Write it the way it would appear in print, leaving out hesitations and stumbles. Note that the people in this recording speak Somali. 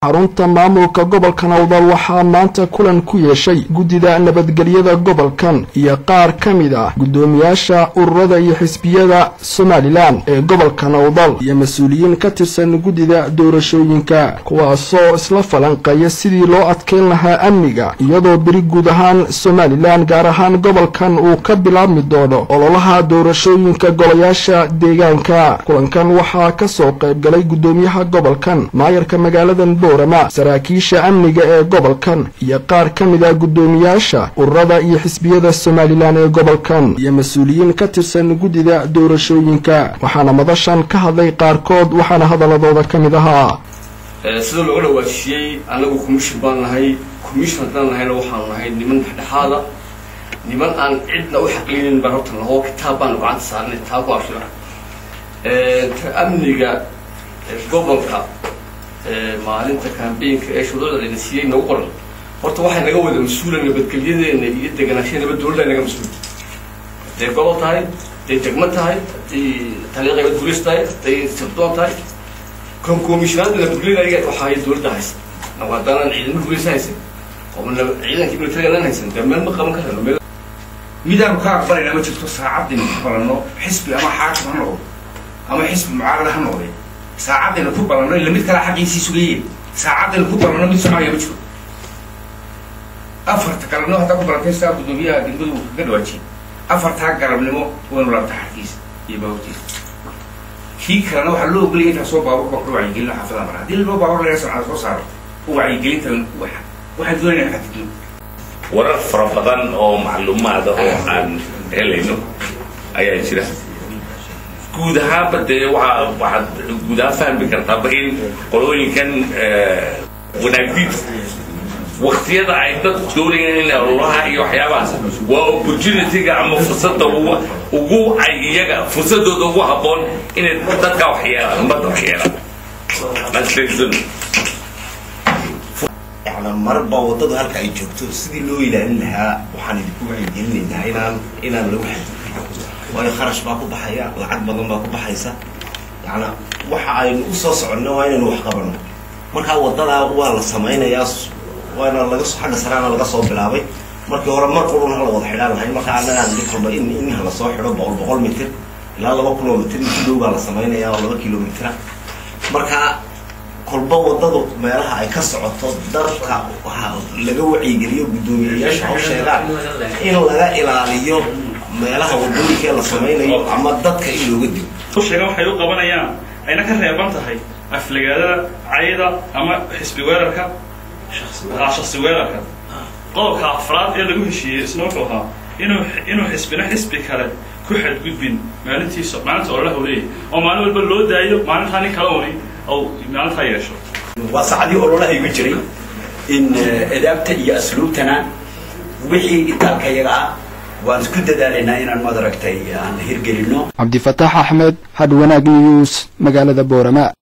xarunta maamulka gobolkan awdal waxaa maanta kulan ku yeeshay guddida nabadgelyada gobolkan iyo qaar ka mid ah guddoomiyaasha ururada iyo xisbiyada Somaliland ee gobolkan awdal iyo mas'uuliyiin ka tirsan guddida doorashooyinka kuwaasoo isla falanqeeya sidii loo adkeyn lahaa amniga iyadoo bari guud ahaan Somaliland gaar ahaan gobolkan uu ka bilaabmi doono ololaha doorashooyinka golayaasha deegaanka kulankan waxaa ka soo qayb galay guddoomiyaha gobolkan maayarka magaalada saraakiisha amniga ee gobolkan iyo qaar ka mid ah guddoomiyaasha ururada iyo xisbiyada Somaliland ee gobolkan iyo mas'uuliyiin ka tirsan guddida doorashooyinka waxaana madashan ka hadlay qaarkood waxaana hadaladooda ka mid ahaa sida loo dhawaashiyay anagu commission baan nahay commissioner waxaan nahay niman dhexaada niman aan cidna u xaqlinin barota laho kitaab baan gacanta saarnay taa ku afshira amniga gobolka maalinta campaign ee shuruucda la siiyay nagu qoran horta waxay naga wada mas'uulan nabadgelyadeena iyo deganaanshaha nabadgelyada naga mas'uul ee gobol tahay ee degmo tahay taliqada booliska ee sirdoon tahay commissioner nabadgelyada waxay dowladda haysa nawadana ciidanka booliska haysa oo ciidanka militariga haysan dhammaan ma qaban karaan midaan ka aqbalayna ma jirto saacad in qorano xisbi ama xaakim ha noqdo ama xisbi mucaarad ha noqdo saacadina ku balano ila mid kala xaqiisii sugayeen saacadina ku balano mid socaya ma jiro afarta galabnimo hada ku balantay saa gudoomiyaha degmadu ka dhawaaji afarta galabnimo waynu la taxqiis iyo bawti kii kana waxa loo ogoliyay inta soo baabur ba ku wacyi gelin xafada mar hadii loo baabur la soo soo saaro wacyi gelinta waxa doonayna xadidno warar fara badan oo macluumaad oo aan helayno ayaa jira guud ahaan badee waxa guud ahaan fahmi kartaa in qolooyinkan wanaagid waqtiyada ay dad doonayaan in ololaha iyo waxyaabahaas waa opportunity-ga ama fursadda ugu ay iyaga fursadooda ugu habboon inay dadka waxyeelaan ummadda waxyeelaan يعني مربى وضد هالك أي جبتو سدي لو إلى إنها وحن يكون عندنا إنها لو حد وأنا خرج باكو بحياة العد بدن باكو بحيسة يعني وحين أساس عنا وين نروح قبرنا مركا وضدها والله سمعنا ياس وأنا لقص حاجة سرنا لقص بالعبي مركا ورا مركا ورا هلا واضح حلال هاي مركا عندنا ذكر إنها لصاح ربع بقول متر لا لا بقول متر كيلو على سمعنا يا ولا كيلو متر مركا كل بوضده ما لها أي كسر عطاد درك لجوع يجريه بدون يشعر شيئا إنه لا إلى اليوم ما لها وضوء كلا سمين عم ضدك إلى وجدي. فش رجع حيوق قبنا أيام أنا كره بنت هاي أفلجادة عيدة أما حسب ويرك شخص ويرك قولك أفراد إلى جوه شيء سنوكها إنه حسب كلا كحد جبين مالتي مالته ولا هو ليه أو ماله البلود دايو ماله ثاني كلامي أو ماله ثاير شو وصعدي أقول له يجري إن إدابته يأسلوبتنا وحي إتاك يرعى وأنسكت دالنا إن المدركتي عن هيرجلينو عبد الفتاح أحمد هاد وناق نيوز مقالة بورما.